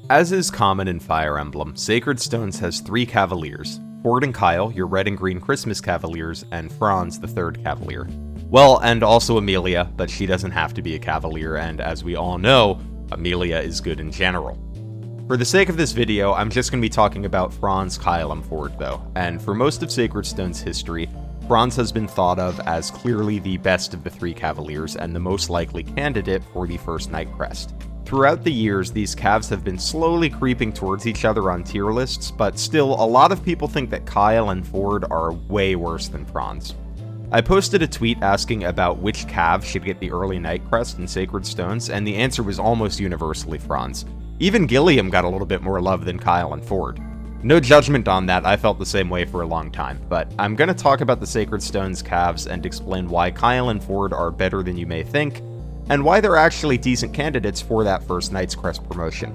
As is common in Fire Emblem, Sacred Stones has 3 Cavaliers: Forde and Kyle, your red and green Christmas Cavaliers, and Franz, the 3rd Cavalier. Well, and also Amelia, but she doesn't have to be a Cavalier, and as we all know, Amelia is good in general. For the sake of this video, I'm just going to be talking about Franz, Kyle, and Forde though, and for most of Sacred Stone's history, Franz has been thought of as clearly the best of the 3 Cavaliers and the most likely candidate for the first Knight Crest. Throughout the years, these Cavs have been slowly creeping towards each other on tier lists, but still, a lot of people think that Kyle and Forde are way worse than Franz. I posted a tweet asking about which Cav should get the early Knight Crest in Sacred Stones, and the answer was almost universally Franz. Even Gilliam got a little bit more love than Kyle and Forde. No judgment on that, I felt the same way for a long time, but I'm going to talk about the Sacred Stones Cavs and explain why Kyle and Forde are better than you may think, and why they're actually decent candidates for that first Knight's Crest promotion.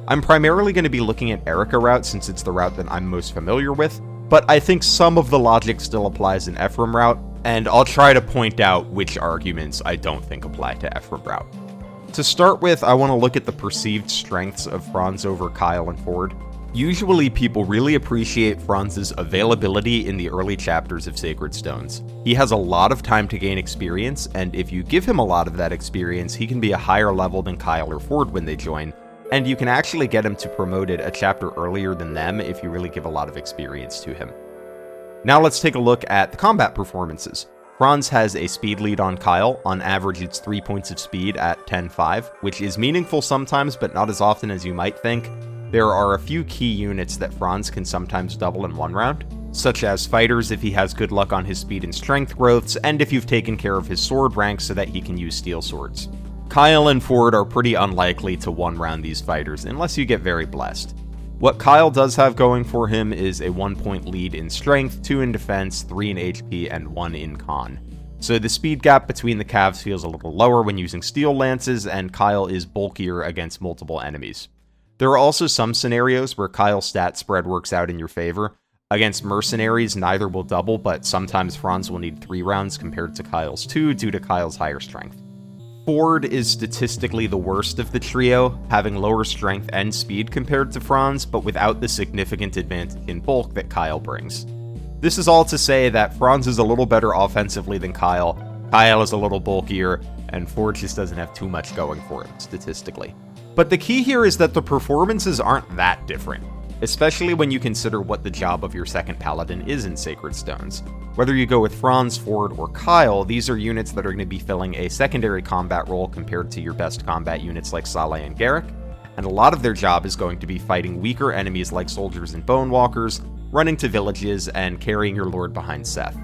I'm primarily going to be looking at Eirika route since it's the route that I'm most familiar with, but I think some of the logic still applies in Ephraim route, and I'll try to point out which arguments I don't think apply to Ephraim route. To start with, I want to look at the perceived strengths of Franz over Kyle and Forde. Usually people really appreciate Franz's availability in the early chapters of Sacred Stones. He has a lot of time to gain experience, and if you give him a lot of that experience, he can be a higher level than Kyle or Forde when they join, and you can actually get him to promoted a chapter earlier than them if you really give a lot of experience to him. Now let's take a look at the combat performances. Franz has a speed lead on Kyle. On average, it's 3 points of speed at 10-5, which is meaningful sometimes, but not as often as you might think. There are a few key units that Franz can sometimes double in one round, such as fighters if he has good luck on his speed and strength growths, and if you've taken care of his sword rank so that he can use steel swords. Kyle and Forde are pretty unlikely to one-round these fighters unless you get very blessed. What Kyle does have going for him is a 1-point lead in strength, 2 in defense, 3 in HP, and 1 in con. So the speed gap between the Cavs feels a little lower when using steel lances, and Kyle is bulkier against multiple enemies. There are also some scenarios where Kyle's stat spread works out in your favor. Against mercenaries, neither will double, but sometimes Franz will need 3 rounds compared to Kyle's 2 due to Kyle's higher strength. Forde is statistically the worst of the trio, having lower strength and speed compared to Franz, but without the significant advantage in bulk that Kyle brings. This is all to say that Franz is a little better offensively than Kyle is a little bulkier, and Forde just doesn't have too much going for him, statistically. But the key here is that the performances aren't that different, especially when you consider what the job of your second Paladin is in Sacred Stones. Whether you go with Franz, Forde, or Kyle, these are units that are going to be filling a secondary combat role compared to your best combat units like Saleh and Garrick, and a lot of their job is going to be fighting weaker enemies like soldiers and bonewalkers, running to villages, and carrying your lord behind Seth.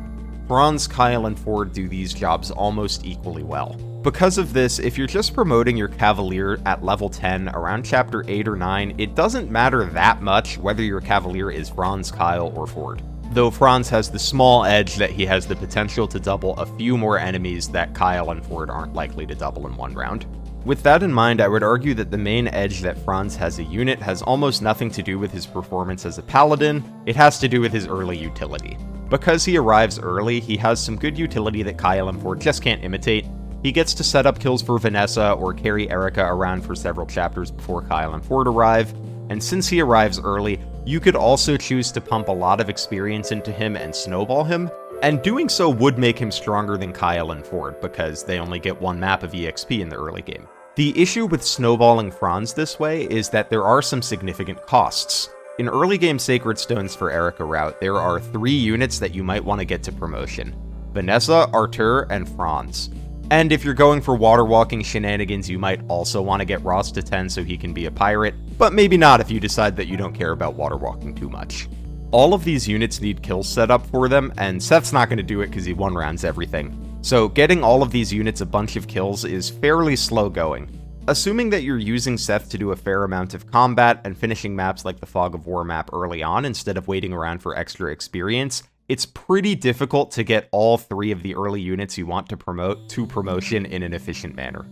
Franz, Kyle, and Forde do these jobs almost equally well. Because of this, if you're just promoting your Cavalier at level 10 around chapter 8 or 9, it doesn't matter that much whether your Cavalier is Franz, Kyle, or Forde. Though Franz has the small edge that he has the potential to double a few more enemies that Kyle and Forde aren't likely to double in one round. With that in mind, I would argue that the main edge that Franz has a unit has almost nothing to do with his performance as a Paladin, it has to do with his early utility. Because he arrives early, he has some good utility that Kyle and Forde just can't imitate. He gets to set up kills for Vanessa or carry Erika around for several chapters before Kyle and Forde arrive, and since he arrives early, you could also choose to pump a lot of experience into him and snowball him, and doing so would make him stronger than Kyle and Forde because they only get 1 map of EXP in the early game. The issue with snowballing Franz this way is that there are some significant costs. In early game Sacred Stones for Eirika route, there are 3 units that you might want to get to promotion: Vanessa, Artur, and Franz. And if you're going for water walking shenanigans, you might also want to get Ross to 10 so he can be a pirate, but maybe not if you decide that you don't care about water walking too much. All of these units need kills set up for them, and Seth's not going to do it because he one-rounds everything. So getting all of these units a bunch of kills is fairly slow going. Assuming that you're using Seth to do a fair amount of combat and finishing maps like the Fog of War map early on instead of waiting around for extra experience, it's pretty difficult to get all 3 of the early units you want to promote to promotion in an efficient manner.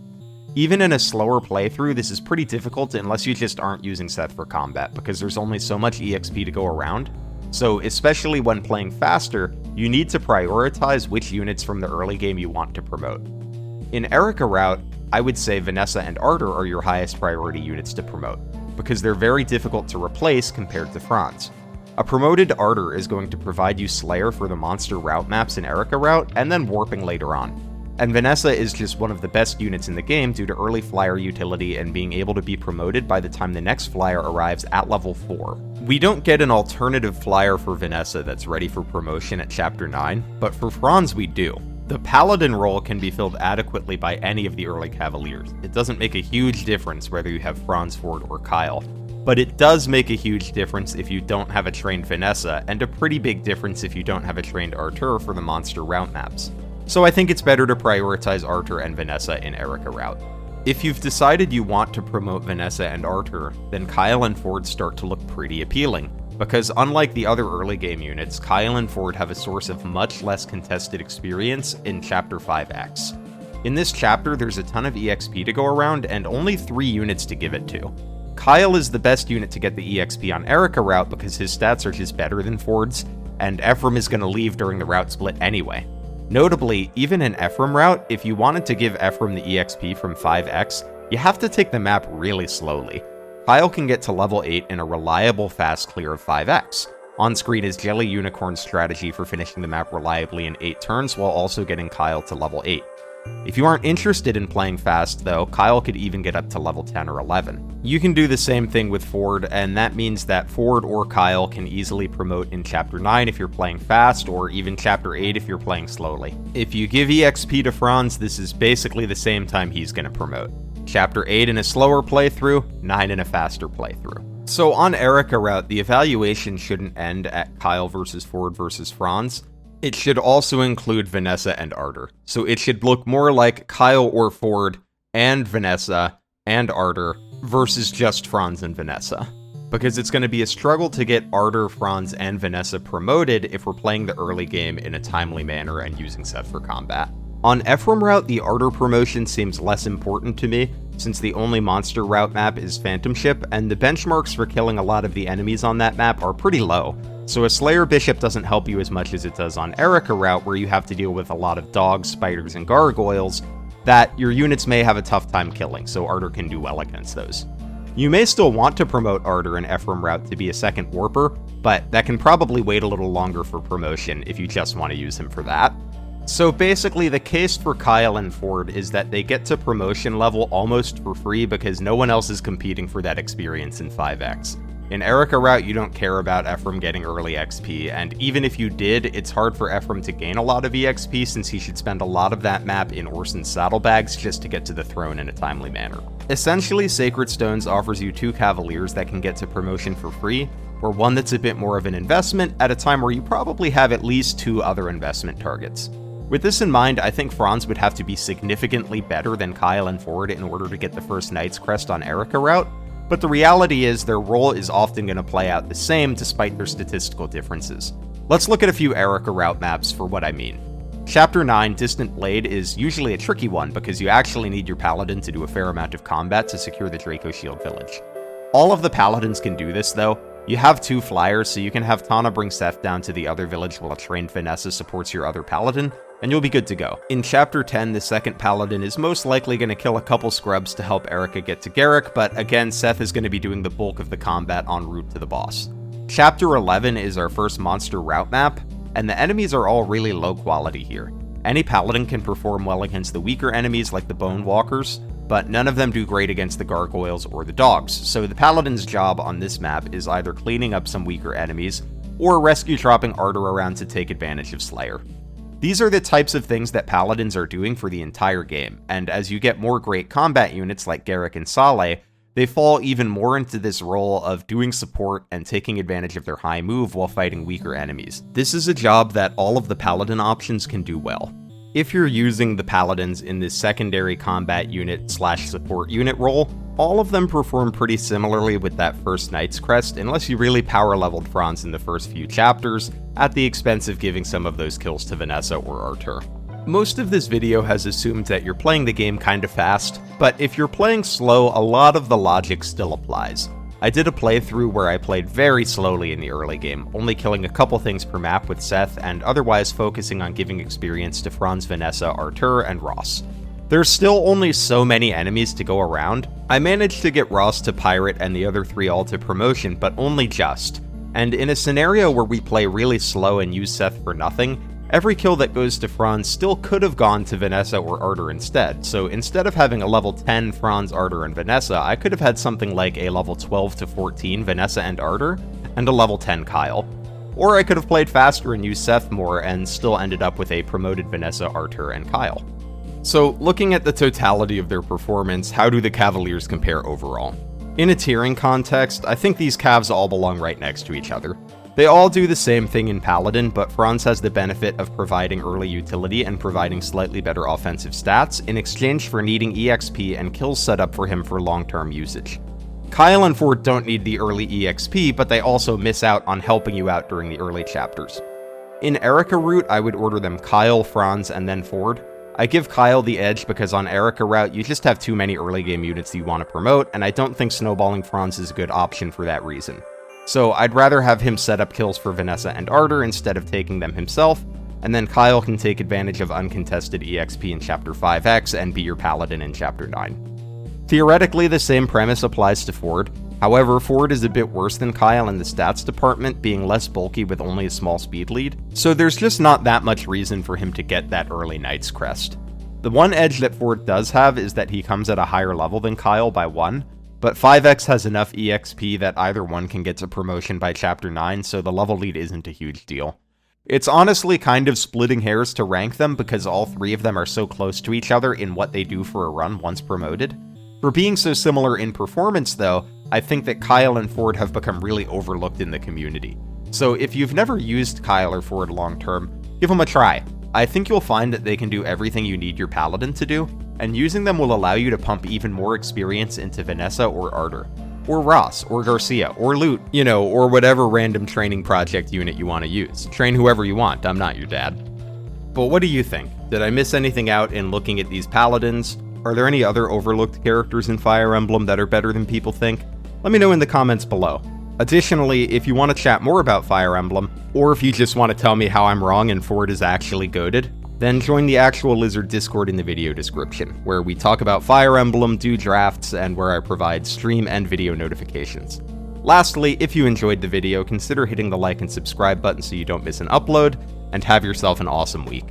Even in a slower playthrough, this is pretty difficult unless you just aren't using Seth for combat, because there's only so much EXP to go around. So especially when playing faster, you need to prioritize which units from the early game you want to promote. In Erika route, I would say Vanessa and Artur are your highest priority units to promote. because they're very difficult to replace compared to Franz. A promoted Arter is going to provide you Slayer for the monster route maps in Eirika route, and then warping later on. And Vanessa is just one of the best units in the game due to early flyer utility and being able to be promoted by the time the next flyer arrives at level 4. We don't get an alternative flyer for Vanessa that's ready for promotion at Chapter 9, but for Franz we do. The Paladin role can be filled adequately by any of the early Cavaliers. It doesn't make a huge difference whether you have Franz, Forde, or Kyle. But it does make a huge difference if you don't have a trained Vanessa, and a pretty big difference if you don't have a trained Arter for the monster route maps. So I think it's better to prioritize Arter and Vanessa in Eirika route. If you've decided you want to promote Vanessa and Arter, then Kyle and Forde start to look pretty appealing, because unlike the other early game units, Kyle and Forde have a source of much less contested experience in Chapter 5X. In this chapter, there's a ton of EXP to go around, and only 3 units to give it to. Kyle is the best unit to get the EXP on Eirika route because his stats are just better than Forde's, and Ephraim is going to leave during the route split anyway. Notably, even in Ephraim route, if you wanted to give Ephraim the EXP from 5X, you have to take the map really slowly. Kyle can get to level 8 in a reliable fast clear of 5X. On screen is Jelly Unicorn's strategy for finishing the map reliably in 8 turns while also getting Kyle to level 8. If you aren't interested in playing fast, though, Kyle could even get up to level 10 or 11. You can do the same thing with Forde, and that means that Forde or Kyle can easily promote in Chapter 9 if you're playing fast, or even Chapter 8 if you're playing slowly. If you give EXP to Franz, this is basically the same time he's going to promote. Chapter 8 in a slower playthrough, 9 in a faster playthrough. So on Eirika route, the evaluation shouldn't end at Kyle versus Forde versus Franz. It should also include Vanessa and Arter. So it should look more like Kyle or Forde and Vanessa and Arter versus just Franz and Vanessa. Because it's going to be a struggle to get Arter, Franz, and Vanessa promoted if we're playing the early game in a timely manner and using Seth for combat. On Ephraim route, the Arter promotion seems less important to me, since the only monster route map is Phantom Ship, and the benchmarks for killing a lot of the enemies on that map are pretty low. So a Slayer Bishop doesn't help you as much as it does on Eirika route, where you have to deal with a lot of dogs, spiders, and gargoyles that your units may have a tough time killing, so Arter can do well against those. You may still want to promote Arter in Ephraim route to be a second warper, but that can probably wait a little longer for promotion if you just want to use him for that. So basically, the case for Kyle and Forde is that they get to promotion level almost for free because no one else is competing for that experience in 5X. In Eirika route, you don't care about Ephraim getting early XP, and even if you did, it's hard for Ephraim to gain a lot of EXP since he should spend a lot of that map in Orson's saddlebags just to get to the throne in a timely manner. Essentially, Sacred Stones offers you 2 Cavaliers that can get to promotion for free, or one that's a bit more of an investment at a time where you probably have at least 2 other investment targets. With this in mind, I think Franz would have to be significantly better than Kyle and Forde in order to get the first Knight's Crest on Eirika route, but the reality is their role is often going to play out the same despite their statistical differences. Let's look at a few Eirika route maps for what I mean. Chapter 9, Distant Blade, is usually a tricky one because you actually need your Paladin to do a fair amount of combat to secure the Draco Shield village. All of the Paladins can do this though. You have 2 flyers, so you can have Tana bring Seth down to the other village while a trained Vanessa supports your other Paladin, and you'll be good to go. In Chapter 10, the second Paladin is most likely going to kill a couple scrubs to help Erika get to Garrick, but again, Seth is going to be doing the bulk of the combat en route to the boss. Chapter 11 is our first monster route map, and the enemies are all really low quality here. Any Paladin can perform well against the weaker enemies like the Bone Walkers, but none of them do great against the gargoyles or the dogs, so the Paladin's job on this map is either cleaning up some weaker enemies, or rescue dropping Arter around to take advantage of Slayer. These are the types of things that Paladins are doing for the entire game, and as you get more great combat units like Garrick and Saleh, they fall even more into this role of doing support and taking advantage of their high move while fighting weaker enemies. This is a job that all of the Paladin options can do well. If you're using the Paladins in this secondary combat unit / support unit role, all of them perform pretty similarly with that first Knight's Crest unless you really power leveled Franz in the first few chapters, at the expense of giving some of those kills to Vanessa or Arter. Most of this video has assumed that you're playing the game kinda fast, but if you're playing slow, a lot of the logic still applies. I did a playthrough where I played very slowly in the early game, only killing a couple things per map with Seth and otherwise focusing on giving experience to Franz, Vanessa, Arter, and Ross. There's still only so many enemies to go around. I managed to get Ross to Pirate and the other 3 all to Promotion, but only just. And in a scenario where we play really slow and use Seth for nothing, every kill that goes to Franz still could have gone to Vanessa or Ardor instead, so instead of having a level 10 Franz, Ardor, and Vanessa, I could have had something like a level 12 to 14 Vanessa and Ardor, and a level 10 Kyle. Or I could have played faster and used Seth more and still ended up with a promoted Vanessa, Ardor, and Kyle. So, looking at the totality of their performance, how do the Cavaliers compare overall? In a tiering context, I think these Cavs all belong right next to each other. They all do the same thing in Paladin, but Franz has the benefit of providing early utility and providing slightly better offensive stats in exchange for needing EXP and kills set up for him for long-term usage. Kyle and Forde don't need the early EXP, but they also miss out on helping you out during the early chapters. In Eirika route, I would order them Kyle, Franz, and then Forde. I give Kyle the edge because on Eirika route, you just have too many early game units you want to promote, and I don't think snowballing Franz is a good option for that reason. So I'd rather have him set up kills for Vanessa and Ardor instead of taking them himself, and then Kyle can take advantage of uncontested EXP in Chapter 5X and be your Paladin in Chapter 9. Theoretically, the same premise applies to Forde. However, Forde is a bit worse than Kyle in the stats department, being less bulky with only a small speed lead, so there's just not that much reason for him to get that early Knight's Crest. The one edge that Forde does have is that he comes at a higher level than Kyle by 1, but 5X has enough EXP that either one can get to promotion by Chapter 9, so the level lead isn't a huge deal. It's honestly kind of splitting hairs to rank them because all 3 of them are so close to each other in what they do for a run once promoted. For being so similar in performance though, I think that Kyle and Forde have become really overlooked in the community. So if you've never used Kyle or Forde long term, give them a try. I think you'll find that they can do everything you need your Paladin to do, and using them will allow you to pump even more experience into Vanessa or Ardor, or Ross, or Garcia, or Loot, or whatever random training project unit you want to use. Train whoever you want, I'm not your dad. But what do you think? Did I miss anything out in looking at these Paladins? Are there any other overlooked characters in Fire Emblem that are better than people think? Let me know in the comments below. Additionally, if you want to chat more about Fire Emblem, or if you just want to tell me how I'm wrong and Forde is actually goated, then join the Actual Lizard Discord in the video description, where we talk about Fire Emblem, do drafts, and where I provide stream and video notifications. Lastly, if you enjoyed the video, consider hitting the like and subscribe button so you don't miss an upload, and have yourself an awesome week.